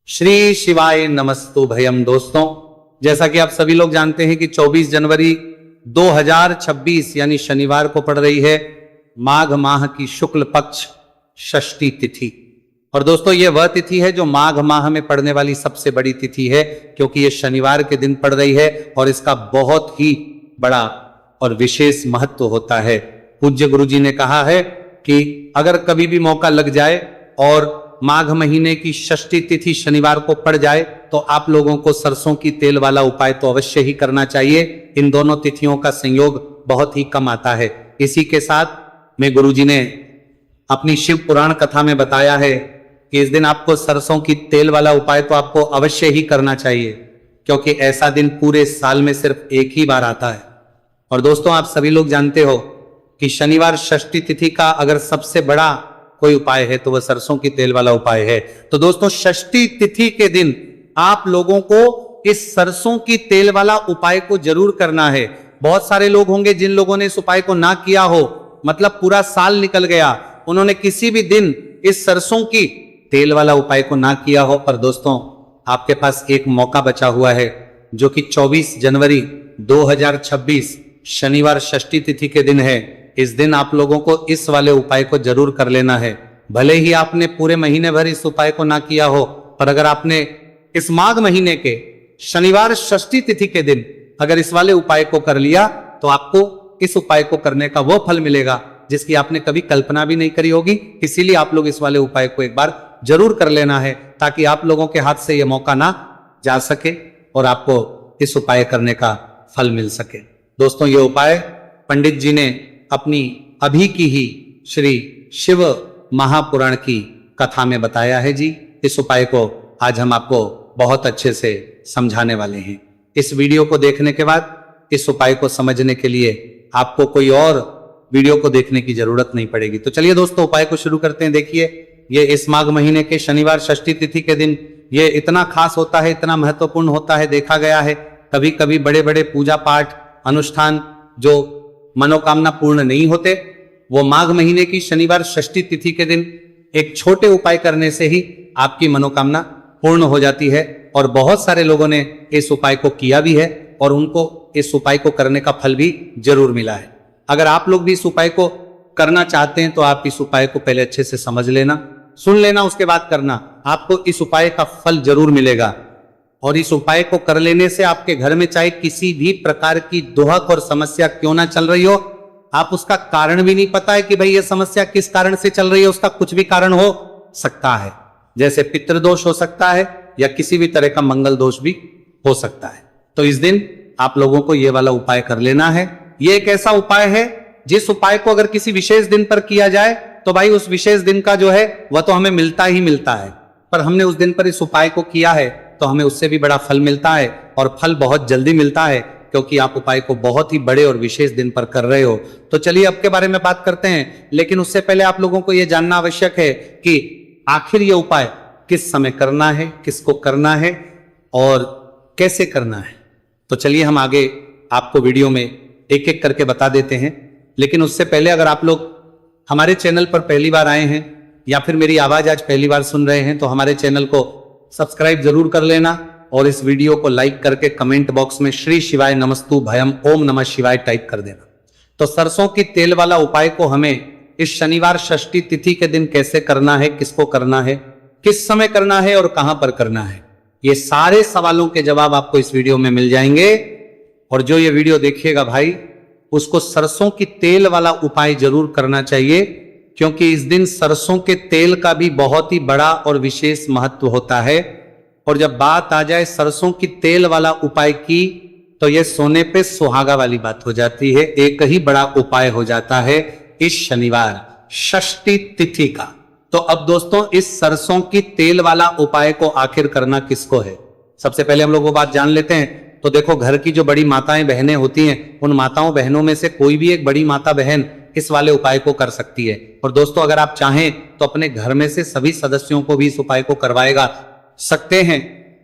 श्री शिवाय नमस्तु भयम। दोस्तों, जैसा कि आप सभी लोग जानते हैं कि 24 जनवरी 2026 यानी शनिवार को पड़ रही है माघ माह की शुक्ल पक्ष षष्ठी तिथि। और दोस्तों, यह वह तिथि है जो माघ माह में पड़ने वाली सबसे बड़ी तिथि है, क्योंकि यह शनिवार के दिन पड़ रही है और इसका बहुत ही बड़ा और विशेष महत्व होता है। पूज्य गुरु जी ने कहा है कि अगर कभी भी मौका लग जाए और माघ महीने की षष्ठी तिथि शनिवार को पड़ जाए तो आप लोगों को सरसों की तेल वाला उपाय तो अवश्य ही करना चाहिए। इन दोनों तिथियों का संयोग बहुत ही कम आता है। इसी के साथ में गुरुजी ने अपनी शिव पुराण कथा में बताया है कि इस दिन आपको सरसों की तेल वाला उपाय तो आपको अवश्य ही करना चाहिए, क्योंकि ऐसा दिन पूरे साल में सिर्फ एक ही बार आता है। और दोस्तों, आप सभी लोग जानते हो कि शनिवार षष्ठी तिथि का अगर सबसे बड़ा कोई उपाय है तो वह सरसों की तेल वाला उपाय है। तो दोस्तों, षष्ठी तिथि के दिन आप लोगों को इस सरसों की तेल वाला उपाय को जरूर करना है। बहुत सारे लोग होंगे जिन लोगों ने इस उपाय को ना किया हो, मतलब पूरा साल निकल गया, उन्होंने किसी भी दिन इस सरसों की तेल वाला उपाय को ना किया हो। पर दोस्तों, आपके पास एक मौका बचा हुआ है, जो कि 24 जनवरी 2026 शनिवार षष्ठी तिथि के दिन है। इस दिन आप लोगों को इस वाले उपाय को जरूर कर लेना है। भले ही आपने पूरे महीने भर इस उपाय को ना किया हो, पर अगर आपने इस माघ महीने के शनिवार षष्ठी तिथि के दिन अगर इस वाले उपाय को कर लिया तो आपको इस उपाय को करने का वो फल मिलेगा जिसकी आपने कभी कल्पना भी नहीं करी होगी। इसीलिए आप लोग इस वाले उपाय को एक बार जरूर कर लेना है, ताकि आप लोगों के हाथ से यह मौका ना जा सके और आपको इस उपाय करने का फल मिल सके। दोस्तों, ये उपाय पंडित जी ने अपनी अभी की ही श्री शिव महापुराण की कथा में बताया है जी। इस उपाय को आज हम आपको बहुत अच्छे से समझाने वाले हैं। इस वीडियो को देखने के बाद इस उपाय को समझने के लिए आपको कोई और वीडियो को देखने की जरूरत नहीं पड़ेगी। तो चलिए दोस्तों, उपाय को शुरू करते हैं। देखिए, ये इस माघ महीने के शनिवार षष्ठी तिथि के दिन ये इतना खास होता है, इतना महत्वपूर्ण होता है। देखा गया है कभी कभी बड़े बड़े पूजा पाठ अनुष्ठान जो मनोकामना पूर्ण नहीं होते, वो माघ महीने की शनिवार षष्ठी तिथि के दिन एक छोटे उपाय करने से ही आपकी मनोकामना पूर्ण हो जाती है। और बहुत सारे लोगों ने इस उपाय को किया भी है और उनको इस उपाय को करने का फल भी जरूर मिला है। अगर आप लोग भी इस उपाय को करना चाहते हैं तो आप इस उपाय को पहले अच्छे से समझ लेना, सुन लेना, उसके बाद करना। आपको इस उपाय का फल जरूर मिलेगा। और इस उपाय को कर लेने से आपके घर में चाहे किसी भी प्रकार की दुहक और समस्या क्यों ना चल रही हो, आप उसका कारण भी नहीं पता है कि भाई ये समस्या किस कारण से चल रही है, उसका कुछ भी कारण हो सकता है। जैसे पितृदोष हो सकता है या किसी भी तरह का मंगल दोष भी हो सकता है। तो इस दिन आप लोगों को ये वाला उपाय कर लेना है। ये एक ऐसा उपाय है जिस उपाय को अगर किसी विशेष दिन पर किया जाए तो भाई उस विशेष दिन का जो है वह तो हमें मिलता ही मिलता है। पर हमने उस दिन पर इस उपाय को किया है तो हमें उससे भी बड़ा फल मिलता है, और फल बहुत जल्दी मिलता है, क्योंकि आप उपाय को बहुत ही बड़े और विशेष दिन पर कर रहे हो। तो चलिए अब के बारे में बात करते हैं, लेकिन उससे पहले आप लोगों को यह जानना आवश्यक है कि आखिर यह उपाय किस समय करना है, किसको करना है और कैसे करना है। तो चलिए हम आगे आपको वीडियो में एक एक करके बता देते हैं। लेकिन उससे पहले अगर आप लोग हमारे चैनल पर पहली बार आए हैं या फिर मेरी आवाज आज पहली बार सुन रहे हैं तो हमारे चैनल को सब्सक्राइब जरूर कर लेना और इस वीडियो को लाइक करके कमेंट बॉक्स में श्री शिवाय नमस्तु भयम ओम नमः शिवाय टाइप कर देना। तो सरसों की तेल वाला उपाय को हमें इस शनिवार षष्ठी तिथि के दिन कैसे करना है, किसको करना है, किस समय करना है और कहां पर करना है, ये सारे सवालों के जवाब आपको इस वीडियो में मिल जाएंगे। और जो ये वीडियो देखिएगा भाई, उसको सरसों की तेल वाला उपाय जरूर करना चाहिए, क्योंकि इस दिन सरसों के तेल का भी बहुत ही बड़ा और विशेष महत्व होता है। और जब बात आ जाए सरसों की तेल वाला उपाय की तो यह सोने पे सुहागा वाली बात हो जाती है। एक ही बड़ा उपाय हो जाता है इस शनिवार षष्ठी तिथि का। तो अब दोस्तों, इस सरसों की तेल वाला उपाय को आखिर करना किसको है, सबसे पहले हम लोग वो बात जान लेते हैं। तो देखो, घर की जो बड़ी माताएं बहनें होती हैं, उन माताओं बहनों में से कोई भी एक बड़ी माता बहन इस वाले उपाय को कर सकती है। और दोस्तों, अगर आप चाहें तो अपने घर में से सभी सदस्यों को भी इस उपाय को करवाएगा सकते हैं।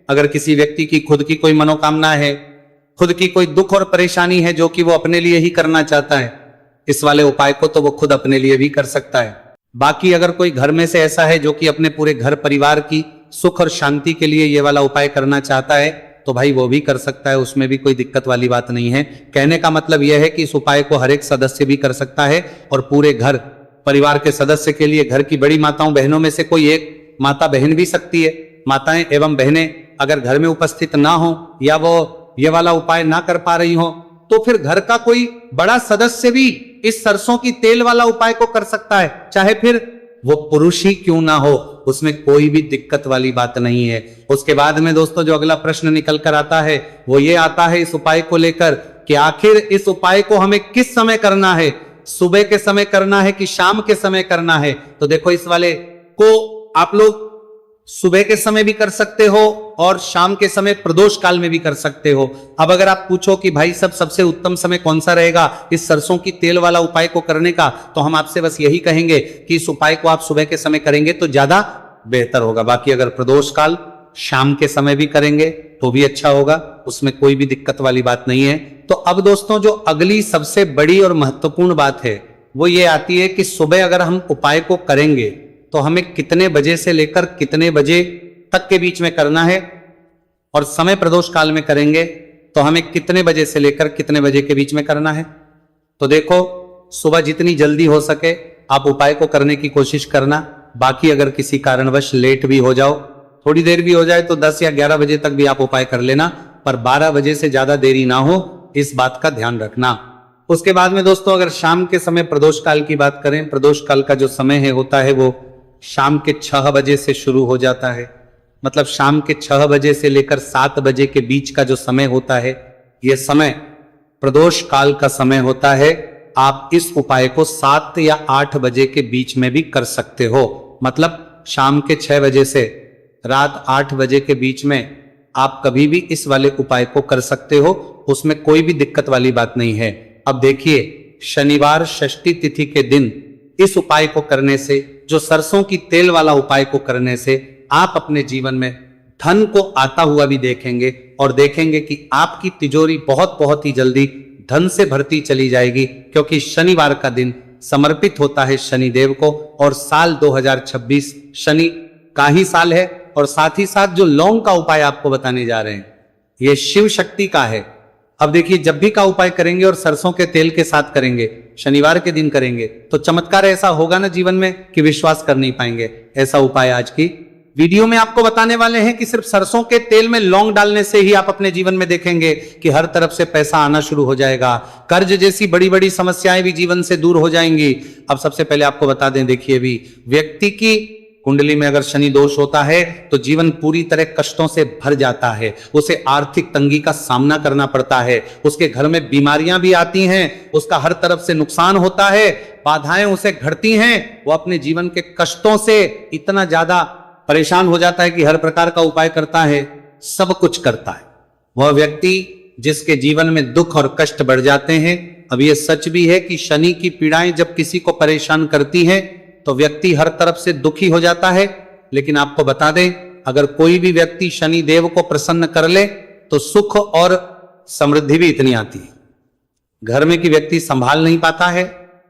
अगर किसी व्यक्ति की खुद की कोई मनोकामना है, खुद की कोई दुख और परेशानी है जो कि वो अपने लिए ही करना चाहता है इस वाले उपाय को, तो वो खुद अपने लिए भी कर सकता है। बाकी अगर कोई घर में से ऐसा है जो कि अपने पूरे घर परिवार की सुख और शांति के लिए ये वाला उपाय करना चाहता है तो भाई वो भी कर सकता है, उसमें भी कोई दिक्कत वाली बात नहीं है। कहने का मतलब यह है कि इस उपाय को हर एक सदस्य भी कर सकता है और पूरे घर परिवार के सदस्य के लिए, घर की बड़ी माताओं बहनों में से कोई एक माता बहन भी सकती है। माताएं एवं बहनें अगर घर में उपस्थित ना हो या वो ये वाला उपाय ना कर पा रही हो तो फिर घर का कोई बड़ा सदस्य भी इस सरसों की तेल वाला उपाय को कर सकता है, चाहे फिर वो पुरुष ही क्यों ना हो, उसमें कोई भी दिक्कत वाली बात नहीं है। उसके बाद में दोस्तों जो अगला प्रश्न निकल कर आता है वो ये आता है इस उपाय को लेकर कि आखिर इस उपाय को हमें किस समय करना है, सुबह के समय करना है कि शाम के समय करना है। तो देखो इस वाले को आप लोग सुबह के समय भी कर सकते हो और शाम के समय प्रदोष काल में भी कर सकते हो। अब अगर आप पूछो कि भाई सबसे उत्तम समय कौन सा रहेगा इस सरसों की तेल वाला उपाय को करने का, तो हम आपसे बस यही कहेंगे कि इस उपाय को आप सुबह के समय करेंगे तो ज्यादा बेहतर होगा। बाकी अगर प्रदोष काल शाम के समय भी करेंगे तो भी अच्छा होगा, उसमें कोई भी दिक्कत वाली बात नहीं है। तो अब दोस्तों जो अगली सबसे बड़ी और महत्वपूर्ण बात है वो ये आती है कि सुबह अगर हम उपाय को करेंगे तो हमें कितने बजे से लेकर कितने बजे तक के बीच में करना है, और समय प्रदोष काल में करेंगे तो हमें कितने बजे से लेकर कितने बजे के बीच में करना है। तो देखो सुबह जितनी जल्दी हो सके आप उपाय को करने की कोशिश करना। बाकी अगर किसी कारणवश लेट भी हो जाओ, थोड़ी देर भी हो जाए तो 10 या 11 बजे तक भी आप उपाय कर लेना, पर 12 बजे से ज्यादा देरी ना हो, इस बात का ध्यान रखना। उसके बाद में दोस्तों अगर शाम के समय प्रदोष काल की बात करें, प्रदोष काल का जो समय है होता है वो शाम के 6 बजे से शुरू हो जाता है। मतलब शाम के 6 बजे से लेकर 7 बजे के बीच का जो समय होता है यह समय प्रदोष काल का समय होता है। आप इस उपाय को 7 या 8 बजे के बीच में भी कर सकते हो। मतलब शाम के 6 बजे से रात 8 बजे के बीच में आप कभी भी इस वाले उपाय को कर सकते हो, उसमें कोई भी दिक्कत वाली बात नहीं है। अब देखिए शनिवार षष्ठी तिथि के दिन इस उपाय को करने से, जो सरसों की तेल वाला उपाय को करने से आप अपने जीवन में धन को आता हुआ भी देखेंगे और देखेंगे कि आपकी तिजोरी बहुत ही जल्दी धन से भरती चली जाएगी, क्योंकि शनिवार का दिन समर्पित होता है शनिदेव को और साल 2026 शनि का ही साल है। और साथ ही साथ जो लौंग का उपाय आपको बताने जा रहे हैं ये शिव शक्ति का है। अब देखिए जब भी का उपाय करेंगे और सरसों के तेल के साथ करेंगे, शनिवार के दिन करेंगे, तो चमत्कार ऐसा होगा ना जीवन में कि विश्वास कर नहीं पाएंगे। ऐसा उपाय आज की वीडियो में आपको बताने वाले हैं कि सिर्फ सरसों के तेल में लौंग डालने से ही आप अपने जीवन में देखेंगे कि हर तरफ से पैसा आना शुरू हो जाएगा, कर्ज जैसी बड़ी बड़ी समस्याएं भी जीवन से दूर हो जाएंगी। अब सबसे पहले आपको बता दें, देखिए भी व्यक्ति की कुंडली में अगर शनि दोष होता है तो जीवन पूरी तरह कष्टों से भर जाता है, उसे आर्थिक तंगी का सामना करना पड़ता है, उसके घर में बीमारियां भी आती हैं, उसका हर तरफ से नुकसान होता है, बाधाएं उसे घटती हैं, वो अपने जीवन के कष्टों से इतना ज्यादा परेशान हो जाता है कि हर प्रकार का उपाय करता है, सब कुछ करता है। वह व्यक्ति जिसके जीवन में दुख और कष्ट बढ़ जाते हैं। अब यह सच भी है कि शनि की पीड़ाएं जब किसी को परेशान करती हैं तो व्यक्ति हर तरफ से दुखी हो जाता है। लेकिन आपको बता दें, अगर कोई भी व्यक्ति शनि देव को प्रसन्न कर ले तो सुख और समृद्धि भी इतनी आती है। घर में कि व्यक्ति संभाल नहीं पाता है,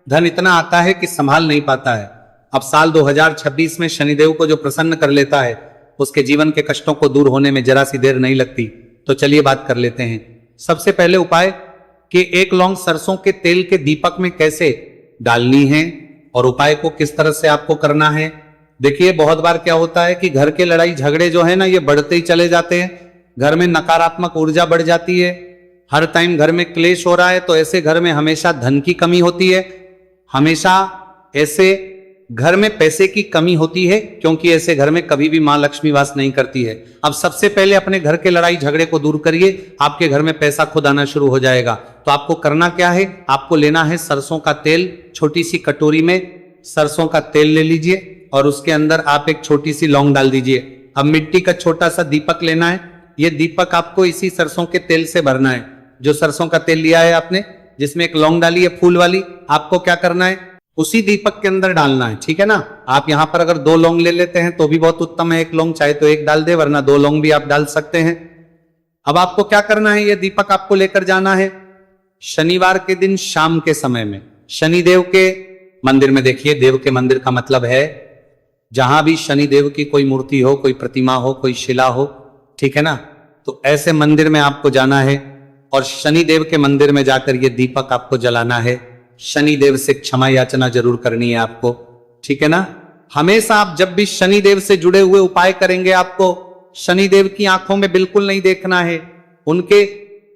धन इतना आता है कि संभाल नहीं पाता है। अब साल 2026 में शनिदेव को जो प्रसन्न कर लेता है उसके जीवन के कष्टों को दूर होने में जरा सी देर नहीं लगती। तो चलिए बात कर लेते हैं। सबसे पहले उपाय कि 1 लौंग सरसों के तेल के दीपक में कैसे डालनी है और उपाय को किस तरह से आपको करना है। देखिए बहुत बार क्या होता है कि घर के लड़ाई झगड़े जो है ना ये बढ़ते ही चले जाते हैं, घर में नकारात्मक ऊर्जा बढ़ जाती है, हर टाइम घर में क्लेश हो रहा है, तो ऐसे घर में हमेशा धन की कमी होती है, हमेशा ऐसे घर में पैसे की कमी होती है, क्योंकि ऐसे घर में कभी भी मां लक्ष्मी वास नहीं करती है। अब सबसे पहले अपने घर के लड़ाई झगड़े को दूर करिए, आपके घर में पैसा खुद आना शुरू हो जाएगा। तो आपको करना क्या है, आपको लेना है सरसों का तेल। छोटी सी कटोरी में सरसों का तेल ले लीजिए और उसके अंदर आप एक छोटी सी लौंग डाल दीजिए। अब मिट्टी का छोटा सा दीपक लेना है, यह दीपक आपको इसी सरसों के तेल से भरना है। जो सरसों का तेल लिया है आपने, जिसमें एक लौंग डाली है फूल वाली, आपको क्या करना है, उसी दीपक के अंदर डालना है। ठीक है ना। आप यहां पर अगर 2 लौंग ले लेते हैं तो भी बहुत उत्तम है, 1 लौंग चाहे तो 1 डाल दे, वरना 2 लौंग भी आप डाल सकते हैं। अब आपको क्या करना है, यह दीपक आपको लेकर जाना है शनिवार के दिन शाम के समय में शनिदेव के मंदिर में। देखिए देव के मंदिर का मतलब है जहां भी शनिदेव की कोई मूर्ति हो, कोई प्रतिमा हो, कोई शिला हो, ठीक है ना, तो ऐसे मंदिर में आपको जाना है और शनिदेव के मंदिर में जाकर ये दीपक आपको जलाना है। शनिदेव से क्षमा याचना जरूर करनी है आपको, ठीक है ना। हमेशा आप जब भी शनिदेव से जुड़े हुए उपाय करेंगे, आपको शनिदेव की आंखों में बिल्कुल नहीं देखना है, उनके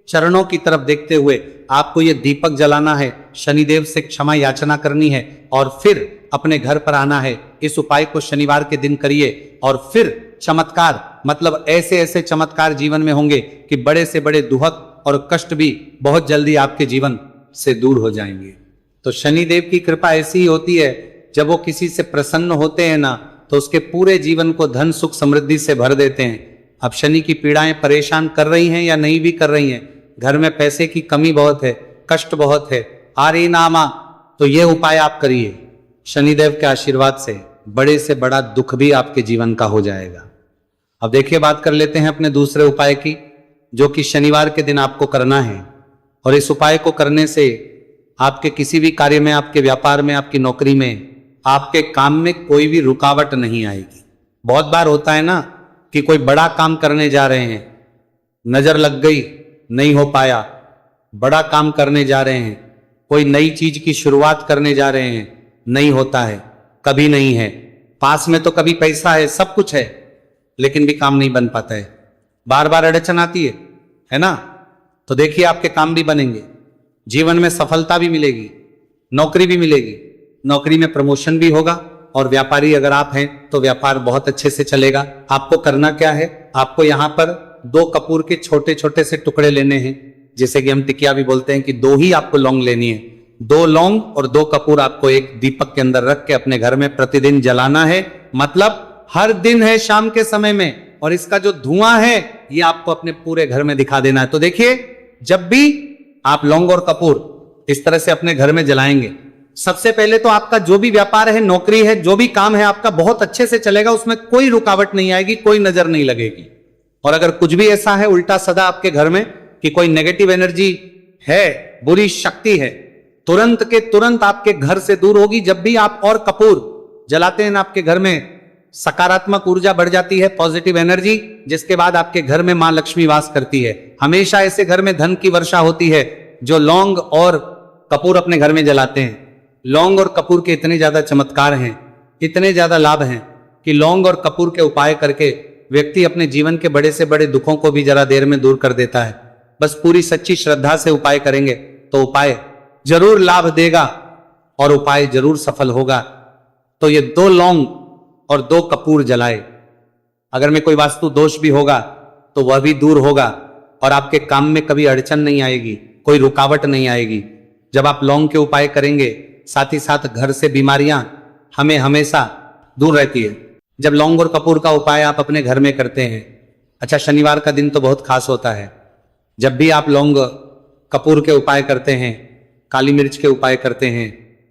चरणों की तरफ देखते हुए आपको ये दीपक जलाना है, शनिदेव से क्षमा याचना करनी है और फिर अपने घर पर आना है। इस उपाय को शनिवार के दिन करिए और फिर चमत्कार, मतलब ऐसे ऐसे चमत्कार जीवन में होंगे कि बड़े से बड़े दुहक और कष्ट भी बहुत जल्दी आपके जीवन से दूर हो जाएंगे। तो शनिदेव की कृपा ऐसी ही होती है, जब वो किसी से प्रसन्न होते हैं ना, तो उसके पूरे जीवन को धन सुख समृद्धि से भर देते हैं। अब शनि की पीड़ाएं परेशान कर रही हैं या नहीं भी कर रही हैं, घर में पैसे की कमी बहुत है, कष्ट बहुत है, आ रही नामा, तो ये उपाय आप करिए, शनिदेव के आशीर्वाद से बड़ा दुख भी आपके जीवन का हो जाएगा। अब देखिए, बात कर लेते हैं अपने दूसरे उपाय की, जो कि शनिवार के दिन आपको करना है। और इस उपाय को करने से आपके किसी भी कार्य में, आपके व्यापार में, आपकी नौकरी में, आपके काम में कोई भी रुकावट नहीं आएगी। बहुत बार होता है ना कि कोई बड़ा काम करने जा रहे हैं, नजर लग गई, नहीं हो पाया, बड़ा काम करने जा रहे हैं, कोई नई चीज की शुरुआत करने जा रहे हैं, नहीं होता है, कभी नहीं है, पास में तो कभी पैसा है, सब कुछ है, लेकिन भी काम नहीं बन पाता है, बार बार अड़चन आती है ना। तो देखिए, आपके काम भी बनेंगे, जीवन में सफलता भी मिलेगी, नौकरी भी मिलेगी, नौकरी में प्रमोशन भी होगा, और व्यापारी अगर आप हैं तो व्यापार बहुत अच्छे से चलेगा। आपको करना क्या है, आपको यहाँ पर 2 कपूर के छोटे छोटे से टुकड़े लेने हैं, जिसे कि हम टिकिया भी बोलते हैं, कि 2 ही आपको लौंग लेनी है। 2 लौंग और 2 कपूर आपको एक दीपक के अंदर रख के अपने घर में प्रतिदिन जलाना है, मतलब हर दिन है शाम के समय में, और इसका जो धुआं है ये आपको अपने पूरे घर में दिखा देना है। तो देखिए, जब भी आप लौंग और कपूर इस तरह से अपने घर में जलाएंगे, सबसे पहले तो आपका जो भी व्यापार है, नौकरी है, जो भी काम है आपका बहुत अच्छे से चलेगा, उसमें कोई रुकावट नहीं आएगी, कोई नजर नहीं लगेगी। और अगर कुछ भी ऐसा है उल्टा सदा आपके घर में कि कोई नेगेटिव एनर्जी है, बुरी शक्ति है, तुरंत के तुरंत आपके घर से दूर होगी। जब भी आप और कपूर जलाते हैं ना, आपके घर में सकारात्मक ऊर्जा बढ़ जाती है, पॉजिटिव एनर्जी, जिसके बाद आपके घर में मां लक्ष्मी वास करती है। हमेशा ऐसे घर में धन की वर्षा होती है जो लौंग और कपूर अपने घर में जलाते हैं। लौंग और कपूर के इतने ज्यादा चमत्कार हैं, इतने ज्यादा लाभ हैं कि लौंग और कपूर के उपाय करके व्यक्ति अपने जीवन के बड़े से बड़े दुखों को भी जरा देर में दूर कर देता है। बस पूरी सच्ची श्रद्धा से उपाय करेंगे तो उपाय जरूर लाभ देगा और उपाय जरूर सफल होगा। तो ये 2 लौंग और 2 कपूर जलाए, अगर में कोई वास्तु दोष भी होगा तो वह भी दूर होगा और आपके काम में कभी अड़चन नहीं आएगी, कोई रुकावट नहीं आएगी। जब आप लौंग के उपाय करेंगे, साथ ही साथ घर से बीमारियां हमें हमेशा दूर रहती है। जब लौंग और कपूर का उपाय आप अपने घर में करते हैं, अच्छा, शनिवार का दिन तो बहुत खास होता है। जब भी आप लौंग कपूर के उपाय करते हैं, काली मिर्च के उपाय करते हैं,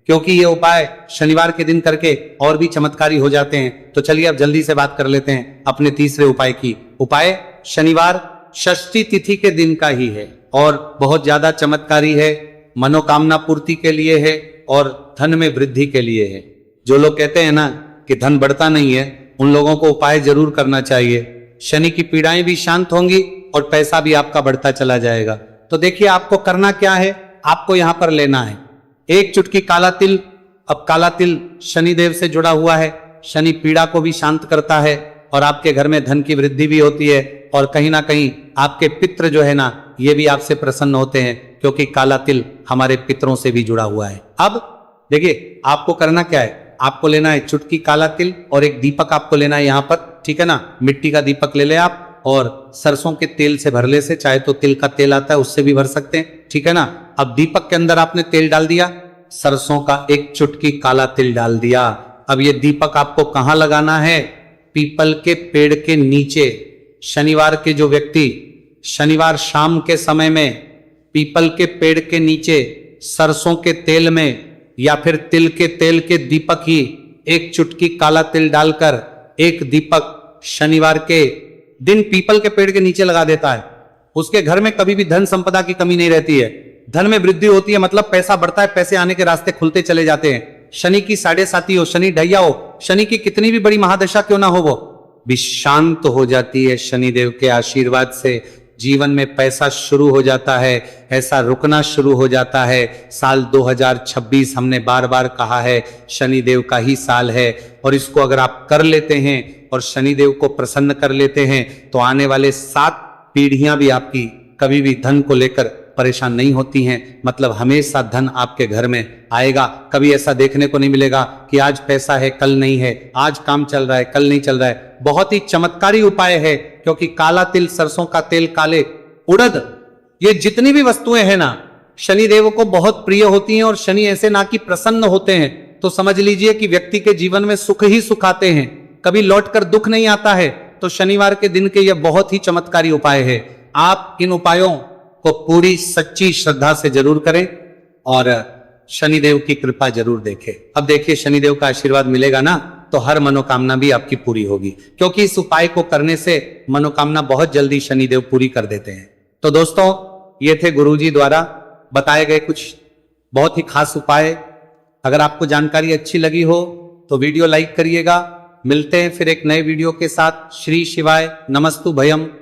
क्योंकि ये उपाय शनिवार के दिन करके और भी चमत्कारी हो जाते हैं। तो चलिए अब जल्दी से बात कर लेते हैं अपने तीसरे उपाय की। उपाय शनिवार षष्ठी तिथि के दिन का ही है और बहुत ज्यादा चमत्कारी है, मनोकामना पूर्ति के लिए है और धन में वृद्धि के लिए है। जो लोग कहते हैं ना कि धन बढ़ता नहीं है, उन लोगों को उपाय जरूर करना चाहिए। शनि की पीड़ाएं भी शांत होंगी और पैसा भी आपका बढ़ता चला जाएगा। तो देखिए, आपको करना क्या है, आपको यहां पर लेना है 1 चुटकी काला तिल। अब काला तिल शनिदेव से जुड़ा हुआ है, शनि पीड़ा को भी शांत करता है और आपके घर में धन की वृद्धि भी होती है, और कहीं ना कहीं आपके पितृ जो है ना, ये भी आपसे प्रसन्न होते हैं, क्योंकि काला तिल हमारे पितरों से भी जुड़ा हुआ है। अब देखिए, आपको करना क्या है, आपको लेना है चुटकी काला तिल और एक दीपक आपको लेना है यहाँ पर, ठीक है ना। मिट्टी का दीपक ले ले आप, और सरसों के तेल से भर ले से, चाहे तो तिल का तेल आता है उससे भी भर सकते हैं, ठीक है ना। अब दीपक के अंदर आपने तेल डाल दिया, सरसों का 1 चुटकी काला तिल डाल दिया। अब ये दीपक आपको कहां लगाना है, पीपल के पेड़ के नीचे। शनिवार के जो व्यक्ति शनिवार शाम के समय में पीपल के पेड़ के नीचे सरसों के तेल में या फिर तिल के तेल के दीपक ही 1 चुटकी काला तिल डालकर एक दीपक शनिवार के दिन पीपल के पेड़ के नीचे लगा देता है, उसके घर में कभी भी धन संपदा की कमी नहीं रहती है, धन में वृद्धि होती है, मतलब पैसा बढ़ता है, पैसे आने के रास्ते खुलते चले जाते हैं। शनि की 7.5 हो, शनि ढैया हो, शनि की कितनी भी बड़ी महादशा क्यों ना हो, वो भी शांत हो जाती है शनिदेव के आशीर्वाद से। जीवन में पैसा शुरू हो जाता है, ऐसा रुकना शुरू हो जाता है। साल 2026 हमने बार बार कहा है शनिदेव का ही साल है, और इसको अगर आप कर लेते हैं और शनिदेव को प्रसन्न कर लेते हैं तो आने वाले 7 पीढ़ियां भी आपकी कभी भी धन को लेकर परेशान नहीं होती हैं। मतलब हमेशा धन आपके घर में आएगा। कभी ऐसा देखने को नहीं मिलेगा कि आज पैसा है कल नहीं है, आज काम चल रहा है कल नहीं चल रहा है। बहुत ही चमत्कारी उपाय है, क्योंकि काला तिल, सरसों का तेल, काले उड़द, ये जितनी भी वस्तुएं हैं ना, शनिदेव को बहुत प्रिय होती हैं। और शनि ऐसे ना कि प्रसन्न होते हैं तो समझ लीजिए कि व्यक्ति के जीवन में सुख ही सुख आते हैं, कभी लौट कर दुख नहीं आता है। तो शनिवार के दिन के ये बहुत ही चमत्कारी उपाय है। आप इन उपायों को पूरी सच्ची श्रद्धा से जरूर करें और शनिदेव की कृपा जरूर देखें। अब देखिए शनिदेव का आशीर्वाद मिलेगा ना तो हर मनोकामना भी आपकी पूरी होगी, क्योंकि इस उपाय को करने से मनोकामना बहुत जल्दी शनिदेव पूरी कर देते हैं। तो दोस्तों, ये थे गुरुजी द्वारा बताए गए कुछ बहुत ही खास उपाय। अगर आपको जानकारी अच्छी लगी हो तो वीडियो लाइक करिएगा। मिलते हैं फिर एक नए वीडियो के साथ। श्री शिवाय, नमस्तु भयम।